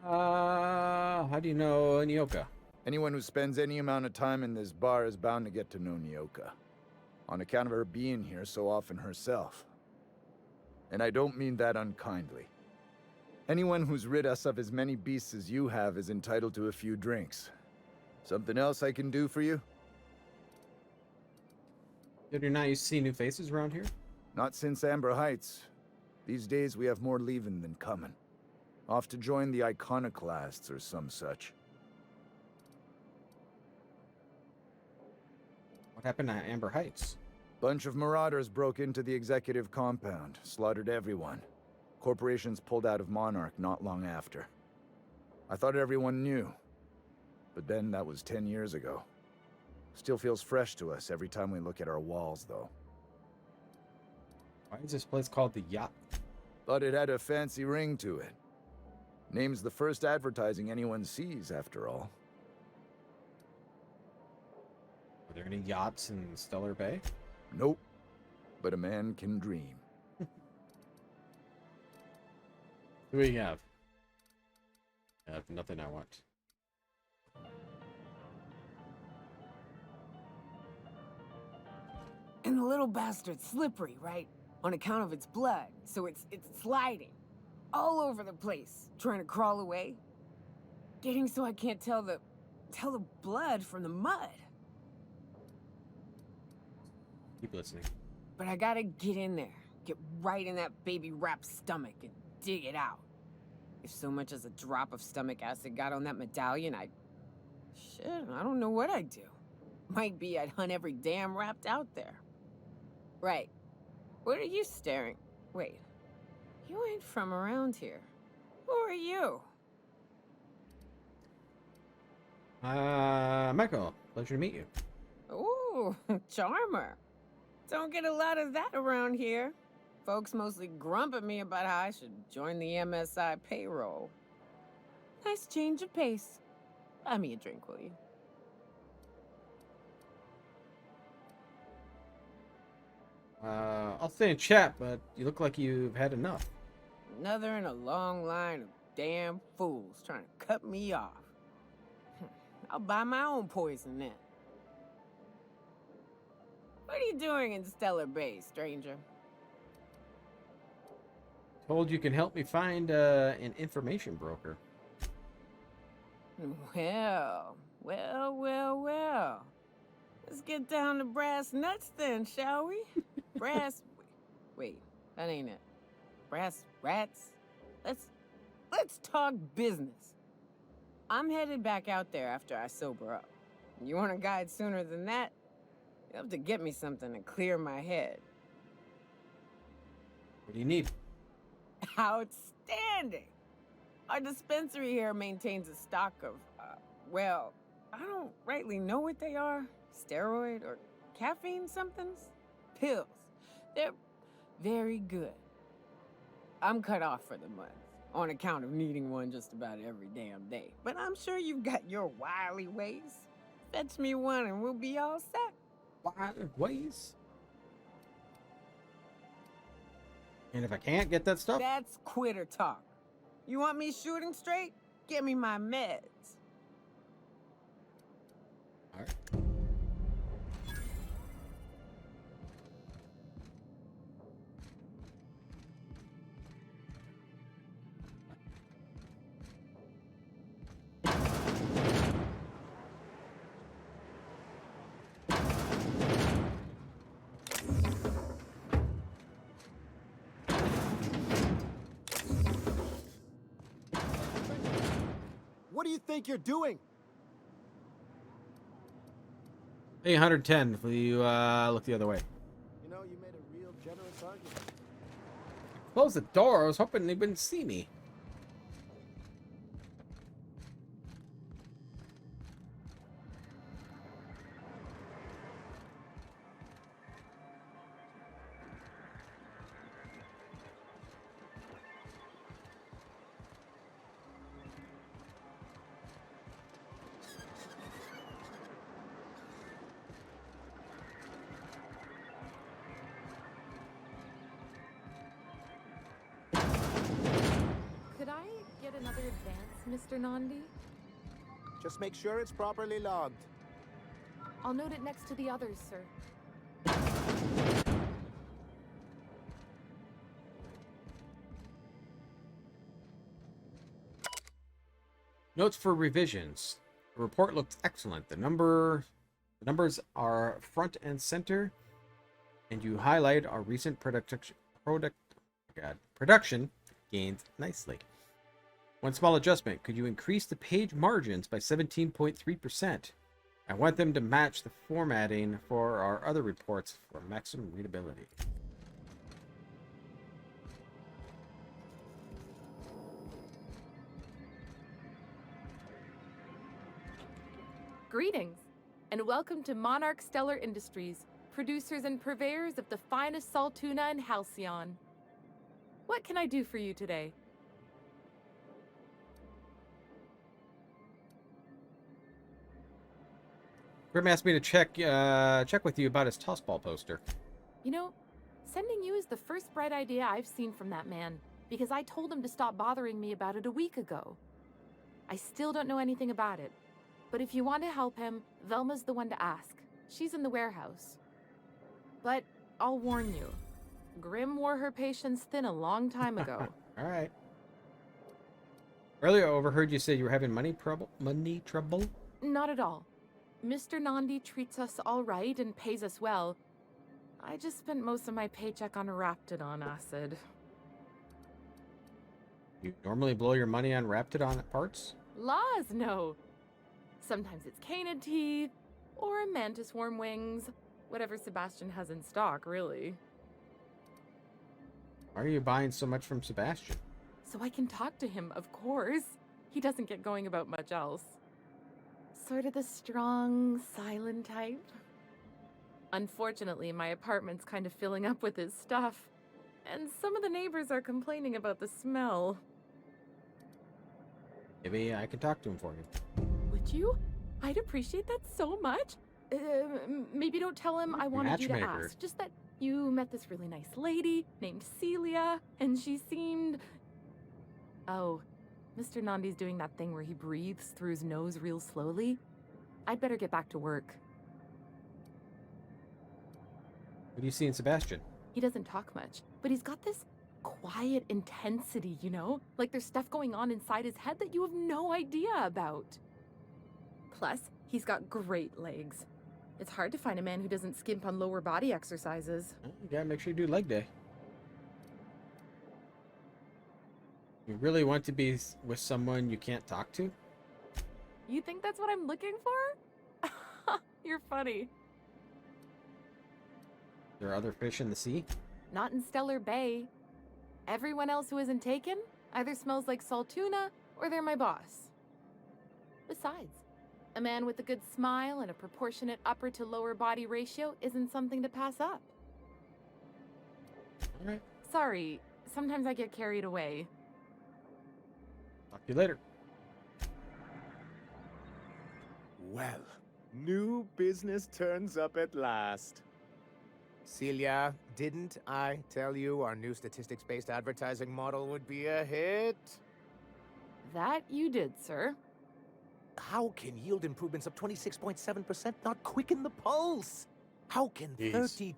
How do you know Nyoka? Anyone who spends any amount of time in this bar is bound to get to know Nyoka, on account of her being here so often herself. And I don't mean that unkindly. Anyone who's rid us of as many beasts as you have is entitled to a few drinks. Something else I can do for you? Did you not used to see new faces around here? Not since Amber Heights. These days we have more leaving than coming. Off to join the Iconoclasts or some such. What happened at Amber Heights? Bunch of marauders broke into the executive compound, slaughtered everyone. Corporations pulled out of Monarch not long after. I thought everyone knew. But then that was 10 years ago. Still feels fresh to us every time we look at our walls, though. Why is this place called the Yacht? Thought it had a fancy ring to it. Name's the first advertising anyone sees, after all. Are there any yachts in Stellar Bay? Nope. But a man can dream. Who do we have? I have nothing I want. And the little bastard's slippery, right? On account of its blood, so it's sliding. All over the place, trying to crawl away. Getting so I can't tell the blood from the mud. Keep listening. But I gotta get in there, get right in that baby wrapped stomach and dig it out. If so much as a drop of stomach acid got on that medallion, shit, I don't know what I'd do. Might be I'd hunt every damn wrapped out there. Right. What are you staring? Wait. You ain't from around here. Who are you? Michael. Pleasure to meet you. Ooh, charmer. Don't get a lot of that around here. Folks mostly grump at me about how I should join the MSI payroll. Nice change of pace. Buy me a drink, will you? I'll stay in chat, but you look like you've had enough. Another in a long line of damn fools trying to cut me off. I'll buy my own poison then. What are you doing in Stellar Bay, stranger? Told you can help me find an information broker. Well. Let's get down to brass nuts then, shall we? Wait, that ain't it. Brass rats? Let's talk business. I'm headed back out there after I sober up. You want a guide sooner than that? You have to get me something to clear my head. What do you need? Outstanding! Our dispensary here maintains a stock of, well, I don't rightly know what they are. Steroid or caffeine somethings? Pills. They're very good. I'm cut off for the month, on account of needing one just about every damn day. But I'm sure you've got your wily ways. Fetch me one and we'll be all set. Wild ways? And if I can't get that stuff? That's quitter talk. You want me shooting straight? Give me my meds. All right. What do you think you're doing? Hey, 110 if you look the other way. You know, you made a real generous argument. Close the door. I was hoping they wouldn't see me. another advance, Mr. Nandi? Just make sure it's properly logged. I'll note it next to the others, sir. Notes for revisions. The report looks excellent. The numbers are front and center, and you highlight our recent production gains nicely. One small adjustment. Could you increase the page margins by 17.3%? I want them to match the formatting for our other reports for maximum readability. Greetings, and welcome to Monarch Stellar Industries, producers and purveyors of the finest salt tuna in Halcyon. What can I do for you today? Grim asked me to check with you about his tossball poster. You know, sending you is the first bright idea I've seen from that man, because I told him to stop bothering me about it a week ago. I still don't know anything about it, but if you want to help him, Velma's the one to ask. She's in the warehouse. But I'll warn you, Grim wore her patience thin a long time ago. All right. Earlier, I overheard you say you were having money trouble. Money trouble? Not at all. Mr. Nandi treats us all right and pays us well. I just spent most of my paycheck on Raptidon acid. You normally blow your money on Raptidon parts? Laws, no. Sometimes it's canid teeth, or mantis worm wings. Whatever Sebastian has in stock, really. Why are you buying so much from Sebastian? So I can talk to him, of course. He doesn't get going about much else. Sort of the strong, silent type. Unfortunately, my apartment's kind of filling up with his stuff. And some of the neighbors are complaining about the smell. Maybe I can talk to him for you. Would you? I'd appreciate that so much. Maybe don't tell him I wanted you to Matchmaker. ask. Just that you met this really nice lady named Celia, and she seemed... Oh, Mr. Nandi's doing that thing where he breathes through his nose real slowly. I'd better get back to work. What do you see in Sebastian? He doesn't talk much, but he's got this quiet intensity, you know? Like there's stuff going on inside his head that you have no idea about. Plus, he's got great legs. It's hard to find a man who doesn't skimp on lower body exercises. Well, you gotta make sure you do leg day. You really want to be with someone you can't talk to? You think that's what I'm looking for? You're funny. There are other fish in the sea? Not in Stellar Bay. Everyone else who isn't taken either smells like salt tuna or they're my boss. Besides, a man with a good smile and a proportionate upper to lower body ratio isn't something to pass up. All right. Sorry, sometimes I get carried away. Talk to you later. Well, new business turns up at last. Celia, didn't I tell you our new statistics-based advertising model would be a hit? That you did, sir. How can yield improvements of 26.7% not quicken the pulse? How can Jeez.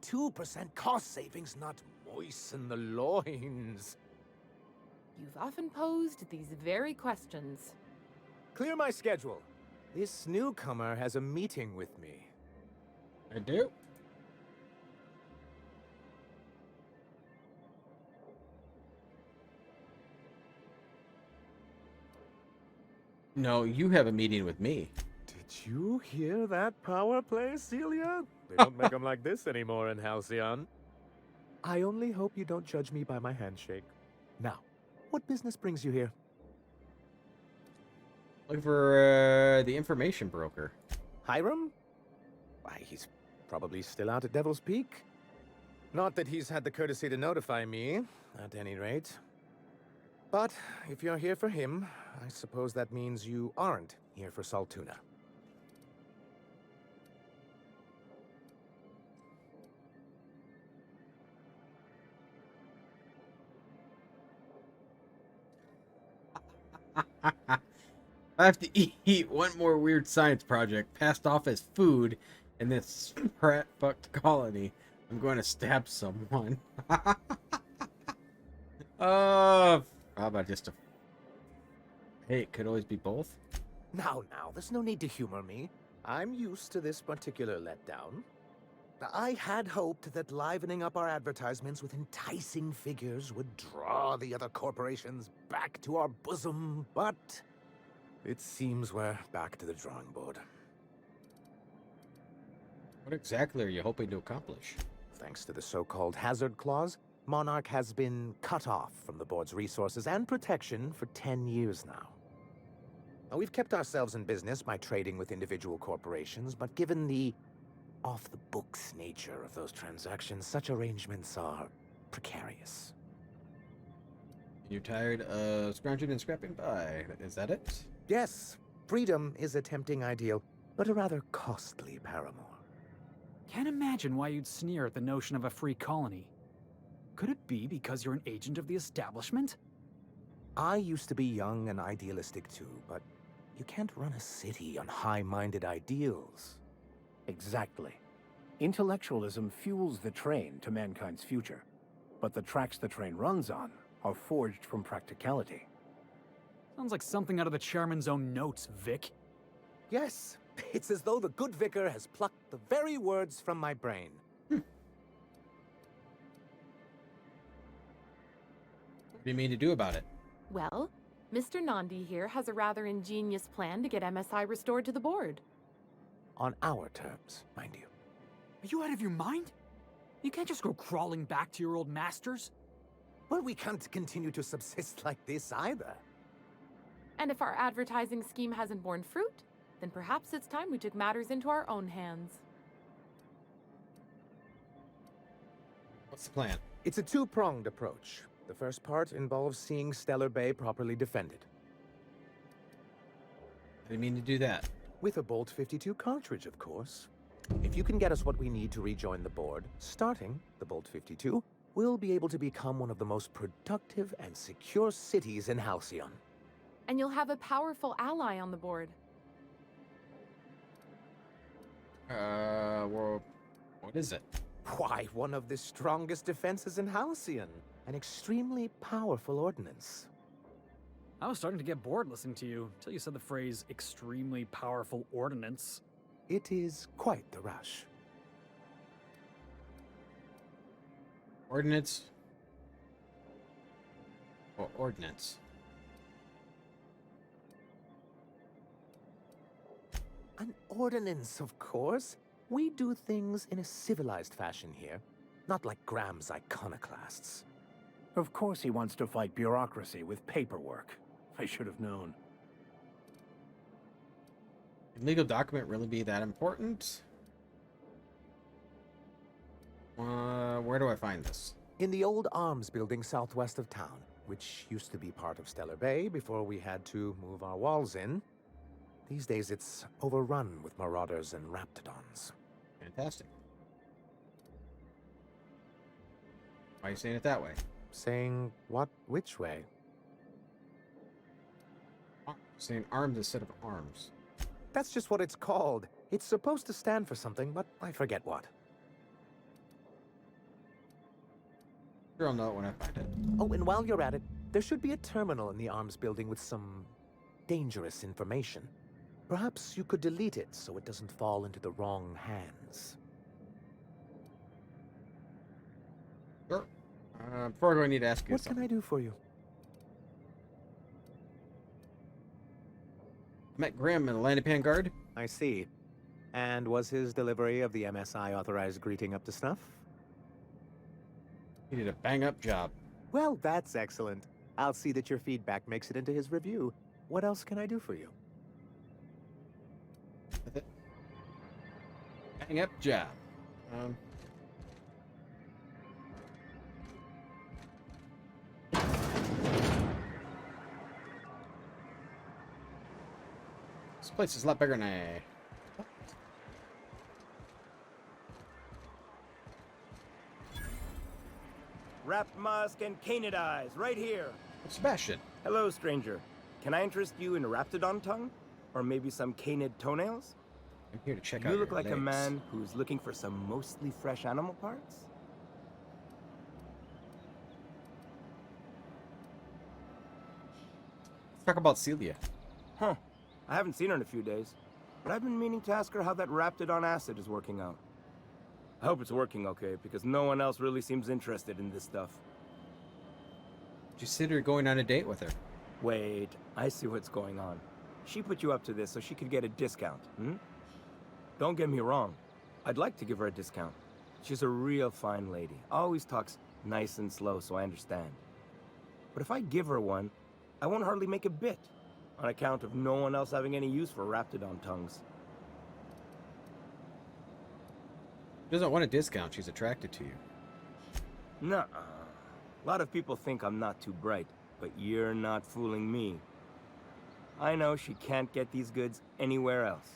32% cost savings not moisten the loins? You've often posed these very questions. Clear my schedule. This newcomer has a meeting with me. I do. No, you have a meeting with me. Did you hear that power play, Celia? They don't make them like this anymore in Halcyon. I only hope you don't judge me by my handshake. Now, what business brings you here? Looking for the information broker. Hiram? Why, he's probably still out at Devil's Peak. Not that he's had the courtesy to notify me, at any rate. But if you're here for him, I suppose that means you aren't here for salt tuna. I have to eat one more weird science project passed off as food in this sprat fucked colony. I'm going to stab someone. How about just a... Hey, it could always be both. Now, there's no need to humor me. I'm used to this particular letdown. I had hoped that livening up our advertisements with enticing figures would draw the other corporations back to our bosom, but it seems we're back to the drawing board. What exactly are you hoping to accomplish? Thanks to the so-called hazard clause, Monarch has been cut off from the board's resources and protection for 10 years now. Now, we've kept ourselves in business by trading with individual corporations, but given the off-the-books nature of those transactions, such arrangements are precarious. You're tired of scrounging and scrapping by. Is that it? Yes, freedom is a tempting ideal, but a rather costly paramour. Can't imagine why you'd sneer at the notion of a free colony. Could it be because you're an agent of the establishment? I used to be young and idealistic too, but you can't run a city on high-minded ideals. Exactly. Intellectualism fuels the train to mankind's future, but the tracks the train runs on are forged from practicality. Sounds like something out of the chairman's own notes, Vic. Yes, it's as though the good vicar has plucked the very words from my brain. What do you mean to do about it? Well, Mr. Nandi here has a rather ingenious plan to get MSI restored to the board. On our terms, mind you. Are you out of your mind? You can't just go crawling back to your old masters. Well, we can't continue to subsist like this either. And if our advertising scheme hasn't borne fruit, then perhaps it's time we took matters into our own hands. What's the plan? It's a two-pronged approach. The first part involves seeing Stellar Bay properly defended. How do you mean to do that? With a Bolt 52 cartridge, of course. If you can get us what we need to rejoin the board, starting the Bolt 52, we'll be able to become one of the most productive and secure cities in Halcyon. And you'll have a powerful ally on the board. Well, what is it? Why, one of the strongest defenses in Halcyon. An extremely powerful ordnance. I was starting to get bored listening to you until you said the phrase extremely powerful ordnance. It is quite the rush. Ordnance? Or ordnance? An ordinance, of course. We do things in a civilized fashion here, not like Graham's iconoclasts. Of course he wants to fight bureaucracy with paperwork. I should have known. Can legal document really be that important? Where do I find this? In the old arms building southwest of town, which used to be part of Stellar Bay before we had to move our walls in. These days it's overrun with marauders and raptidons. Fantastic. Why are you saying it that way? Saying what? Which way? Saying arms instead of arms. That's just what it's called. It's supposed to stand for something, but I forget what. Sure, I'll know it when I find it. Oh, and while you're at it, there should be a terminal in the arms building with some dangerous information. Perhaps you could delete it so it doesn't fall into the wrong hands. Sure. Before I go, I need to ask you What something. can I do for you? I met Graham in the Landipan Guard. I see. And was his delivery of the MSI authorized greeting up to snuff? He did a bang-up job. Well, that's excellent. I'll see that your feedback makes it into his review. What else can I do for you? Bang-up job. This place is a lot bigger than I... Wrapped musk and canid eyes, right here. Sebastian. Hello, stranger. can I interest you in raptidon tongue? Or maybe some canid toenails? I'm here to check out You your look like a legs. man who's looking for some mostly fresh animal parts? Let's talk about Celia. Huh. I haven't seen her in a few days. But I've been meaning to ask her how that raptidon acid is working out. I hope it's working okay, because no one else really seems interested in this stuff. Did you consider going on a date with her? Wait, I see what's going on. She put you up to this so she could get a discount, hmm? Don't get me wrong. I'd like to give her a discount. She's a real fine lady. Always talks nice and slow, so I understand. But if I give her one, I won't hardly make a bit, on account of no one else having any use for raptidon tongues. She doesn't want a discount. She's attracted to you. Nuh-uh. A lot of people think I'm not too bright, but you're not fooling me. I know she can't get these goods anywhere else.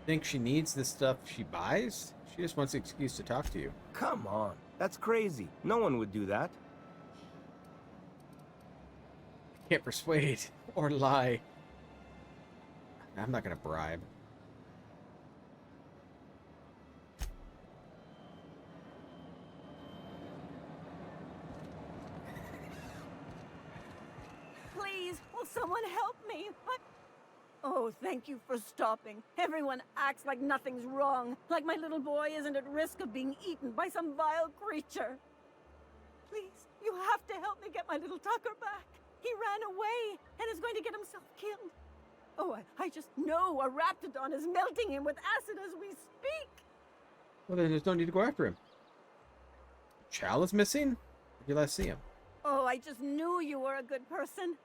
Think she needs the stuff she buys? She just wants an excuse to talk to you. Come on, that's crazy. No one would do that. Can't persuade or lie. I'm not gonna bribe. Please, will someone help me? Oh, thank you for stopping. Everyone acts like nothing's wrong, like my little boy isn't at risk of being eaten by some vile creature. Please, you have to help me get my little Tucker back. He ran away and is going to get himself killed. Oh, I just know a raptidon is melting him with acid as we speak. Well, then there's no need to go after him. Chal is missing? Did you last see him? Oh, I just knew you were a good person.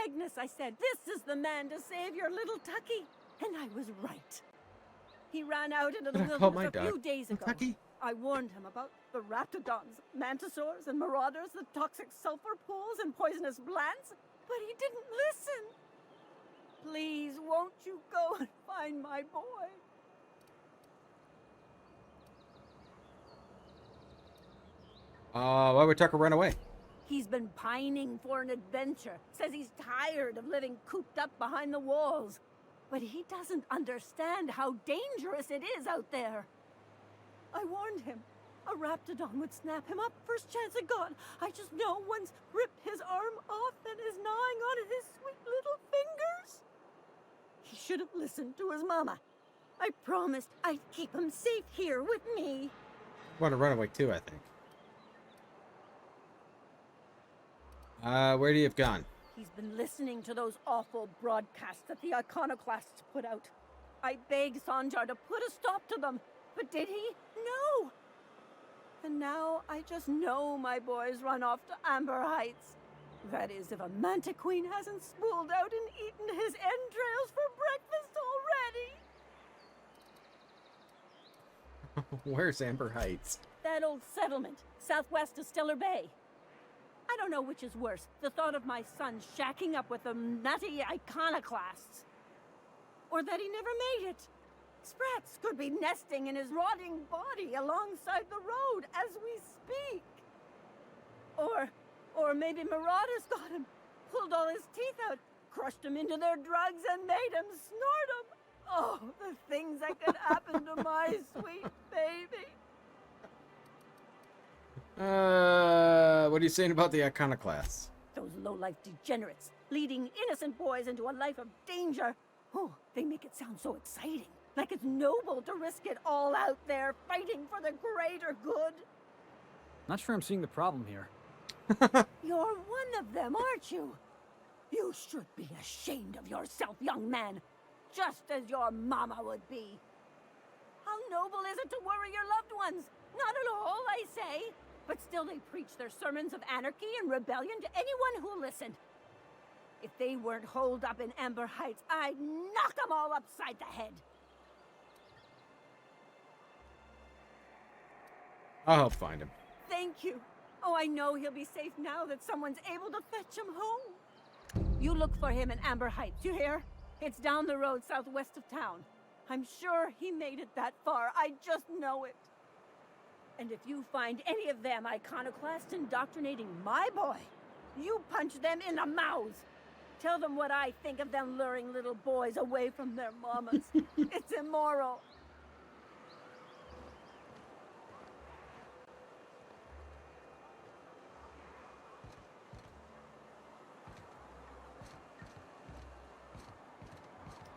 Agnes, I said, this is the man to save your little Tucky. And I was right. He ran out into the But I called wilderness my a dog few days ago. Tucky. I warned him about the raptidons, mantisaurs, and marauders, the toxic sulfur pools, and poisonous plants, but he didn't listen. Please, won't you go and find my boy? Why would Tucker run away? He's been pining for an adventure. Says he's tired of living cooped up behind the walls. But he doesn't understand how dangerous it is out there. I warned him. A raptidon would snap him up first chance it got. I just know one's ripped his arm off and is gnawing on his sweet little fingers. He should have listened to his mama. I promised I'd keep him safe here with me. Want to run away too, I think. Where do you have gone? He's been listening to those awful broadcasts that the iconoclasts put out. I begged Sanjar to put a stop to them, but did he? No! And now I just know my boy's run off to Amber Heights. That is, if a manta queen hasn't spooled out and eaten his entrails for breakfast already. Where's Amber Heights? That old settlement, southwest of Stellar Bay. I don't know which is worse, the thought of my son shacking up with them nutty iconoclasts, or that he never made it. Sprats could be nesting in his rotting body alongside the road as we speak. Or maybe marauders got him, pulled all his teeth out, crushed him into their drugs and made him snort them. Oh, the things that could happen to my sweet baby. What are you saying about the iconoclasts? Those low-life degenerates, leading innocent boys into a life of danger. Oh, they make it sound so exciting. Like it's noble to risk it all out there, fighting for the greater good. Not sure I'm seeing the problem here. You're one of them, aren't you? You should be ashamed of yourself, young man. Just as your mama would be. How noble is it to worry your loved ones? Not at all, I say. But still they preach their sermons of anarchy and rebellion to anyone who'll listen. If they weren't holed up in Amber Heights, I'd knock them all upside the head. I'll help find him. Thank you. Oh, I know he'll be safe now that someone's able to fetch him home. You look for him in Amber Heights, you hear? It's down the road southwest of town. I'm sure he made it that far. I just know it. And if you find any of them iconoclasts indoctrinating my boy, You punch them in the mouths. Tell them what I think of them luring little boys away from their mamas. It's immoral.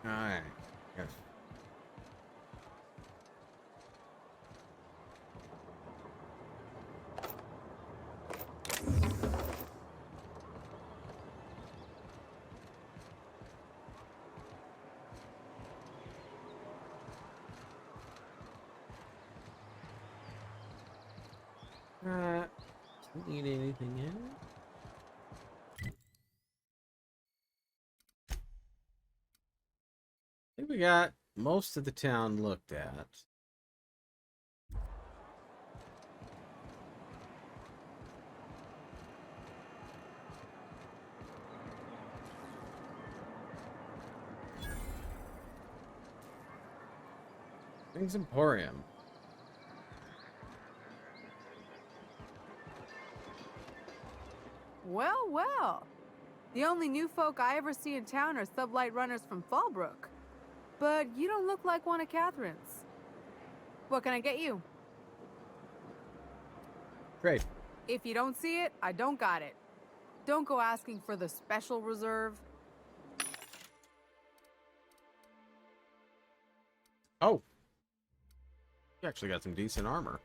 Alright. Yes. Don't need anything in. I think we got most of the town looked at. Things Emporium. Well, well. The only new folk I ever see in town are sublight runners from Fallbrook. But you don't look like one of Catherine's. What can I get you? Great. If you don't see it, I don't got it. Don't go asking for the special reserve. Oh. You actually got some decent armor.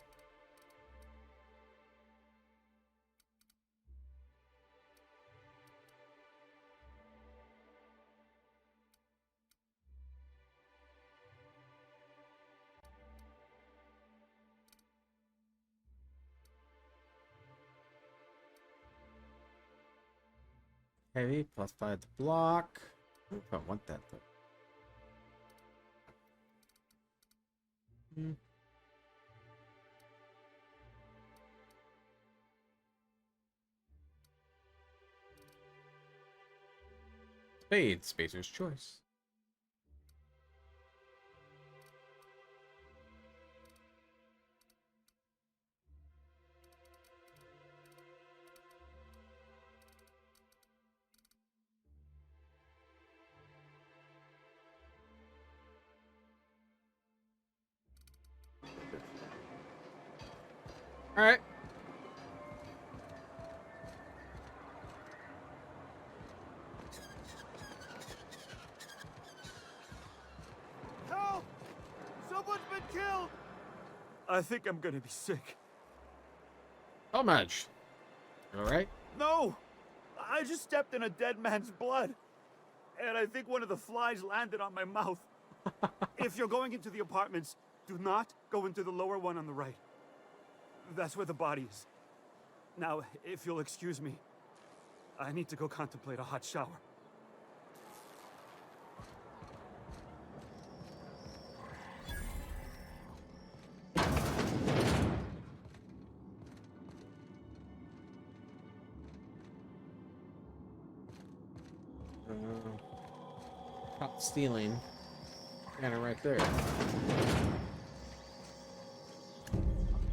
Heavy, +5 to block. I don't know if I want that though. Spade, Spacer's choice. All right. Help! Someone's been killed! I think I'm gonna be sick. How much? All right. No! I just stepped in a dead man's blood. And I think one of the flies landed on my mouth. If you're going into the apartments, do not go into the lower one on the right. That's where the body is. Now, if you'll excuse me, I need to go contemplate a hot shower. Caught stealing. Got it right there.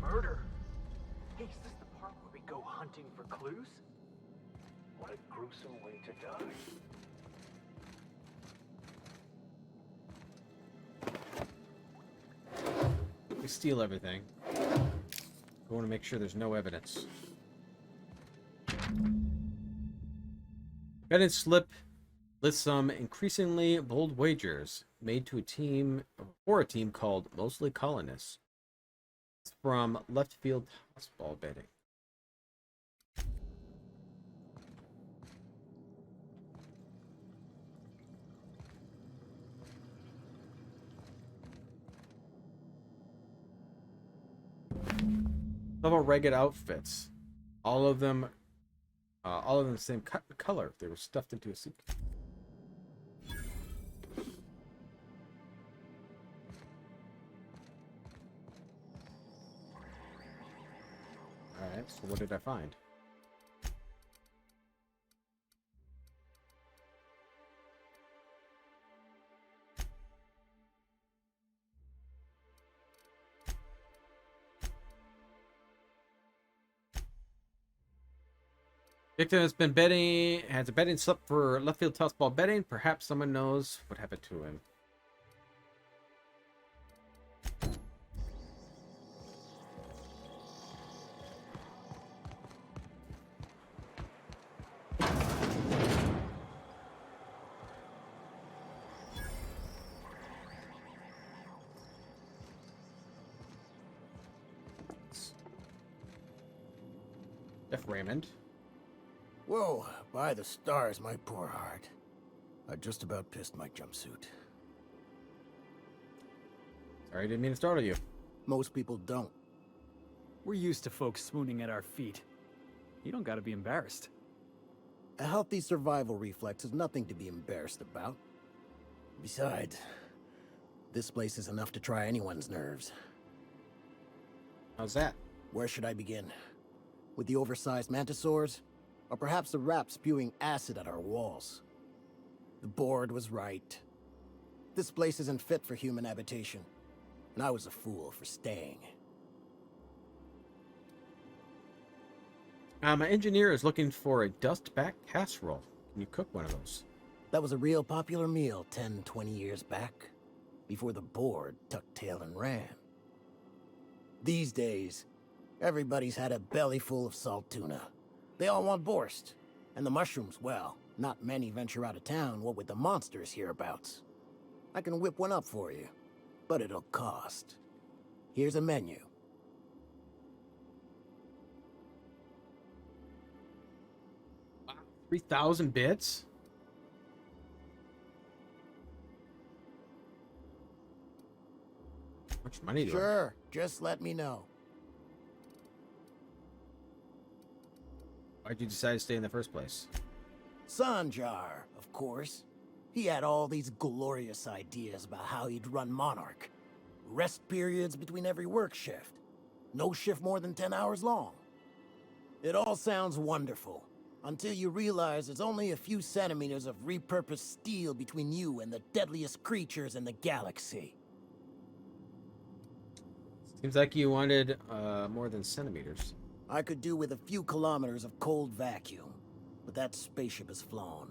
Murder? Hey, is this the part where we go hunting for clues? What a gruesome way to die. We steal everything. We want to make sure there's no evidence. Bet and Slip lists some increasingly bold wagers made to a team called Mostly Colonists. It's from Left Field Hospital betting. Several ragged outfits, all of them the same color. They were stuffed into a suit. All right. So what did I find? Victim has a betting slip for left field tossball betting. Perhaps someone knows what happened to him. F. Raymond. Whoa, by the stars, my poor heart. I just about pissed my jumpsuit. Sorry, I didn't mean to startle you. Most people don't. We're used to folks swooning at our feet. You don't gotta be embarrassed. A healthy survival reflex is nothing to be embarrassed about. Besides, this place is enough to try anyone's nerves. How's that? Where should I begin? With the oversized mantisaurs? Or perhaps the rats spewing acid at our walls? The board was right. This place isn't fit for human habitation, and I was a fool for staying. My engineer is looking for a dust-back casserole. Can you cook one of those? That was a real popular meal 10, 20 years back, before the board tucked tail and ran. These days, everybody's had a belly full of salt tuna. They all want borscht. And the mushrooms, well, not many venture out of town, what with the monsters hereabouts. I can whip one up for you, but it'll cost. Here's a menu. Wow, 3,000 bits? How much money do I have? Sure, just let me know. Why'd you decide to stay in the first place? Sanjar, of course. He had all these glorious ideas about how he'd run Monarch. Rest periods between every work shift. No shift more than 10 hours long. It all sounds wonderful, until you realize there's only a few centimeters of repurposed steel between you and the deadliest creatures in the galaxy. Seems like you wanted more than centimeters. I could do with a few kilometers of cold vacuum, but that spaceship has flown.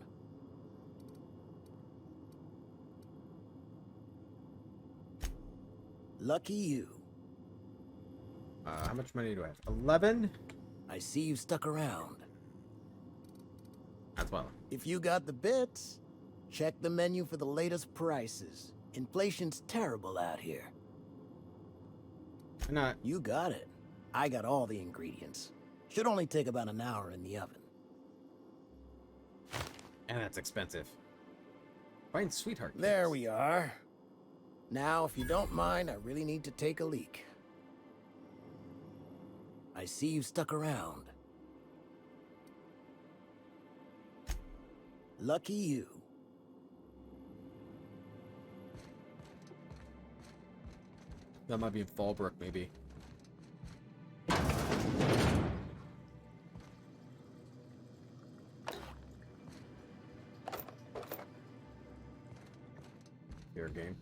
Lucky you. How much money do I have? 11? I see you stuck around. That's well. If you got the bits, check the menu for the latest prices. Inflation's terrible out here. Why not? You got it. I got all the ingredients. Should only take about an hour in the oven. And that's expensive. Find sweetheart. There we are. Now, if you don't mind, I really need to take a leak. I see you stuck around. Lucky you. That might be in Fallbrook, maybe. Fair game.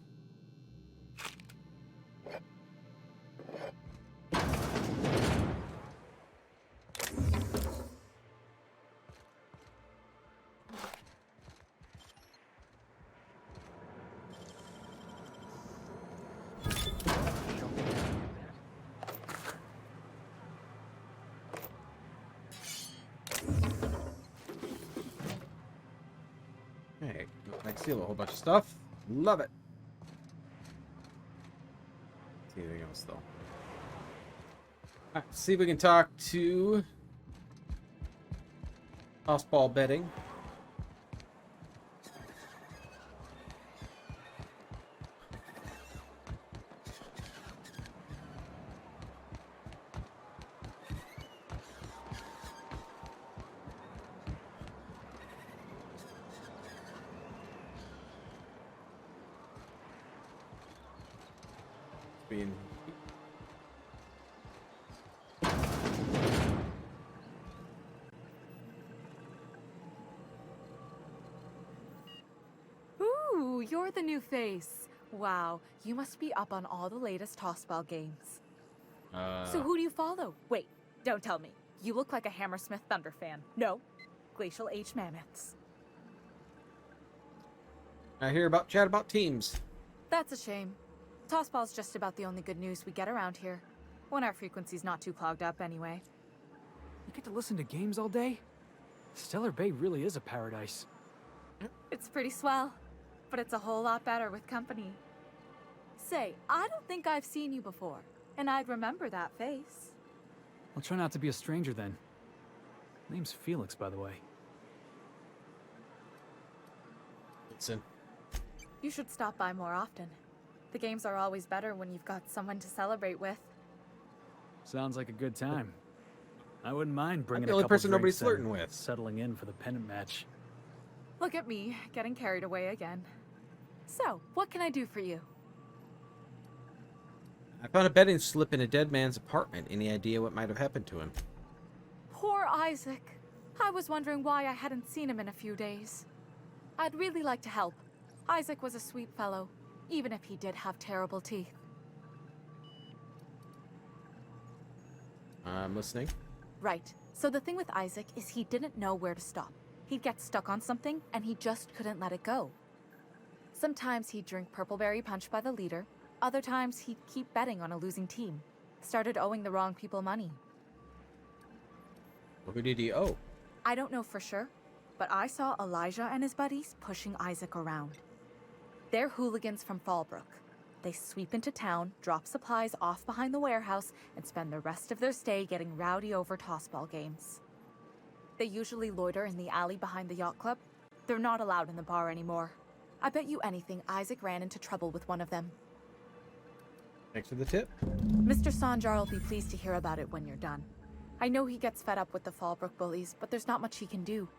Hey, I steal a whole bunch of stuff. Love it. See anything else though? Alright, see if we can talk to tossball betting. Being Ooh, you're the new face. Wow, you must be up on all the latest tossball games. So who do you follow? Wait, don't tell me. You look like a Hammersmith Thunder fan. No, Glacial Age Mammoths. I hear about chat about teams. That's a shame. Tossball's just about the only good news we get around here. When our frequency's not too clogged up, anyway. You get to listen to games all day? Stellar Bay really is a paradise. It's pretty swell, but it's a whole lot better with company. Say, I don't think I've seen you before, and I'd remember that face. I'll try not to be a stranger then. Name's Felix, by the way. Listen. You should stop by more often. The games are always better when you've got someone to celebrate with. Sounds like a good time. I wouldn't mind bringing the a only couple person nobody's drinks and flirting with. settling in for the pennant match. Look at me, getting carried away again. So, what can I do for you? I found a betting slip in a dead man's apartment. Any idea what might have happened to him? Poor Isaac. I was wondering why I hadn't seen him in a few days. I'd really like to help. Isaac was a sweet fellow, even if he did have terrible teeth. I'm listening. Right. So the thing with Isaac is he didn't know where to stop. He'd get stuck on something, and he just couldn't let it go. Sometimes he'd drink purpleberry punch by the liter. Other times he'd keep betting on a losing team. Started owing the wrong people money. Who did he owe? I don't know for sure, but I saw Elijah and his buddies pushing Isaac around. They're hooligans from Fallbrook. They sweep into town, drop supplies off behind the warehouse, and spend the rest of their stay getting rowdy over tossball games. They usually loiter in the alley behind the yacht club. They're not allowed in the bar anymore. I bet you anything Isaac ran into trouble with one of them. Thanks for the tip. Mr. Sanjar will be pleased to hear about it when you're done. I know he gets fed up with the Fallbrook bullies, but there's not much he can do.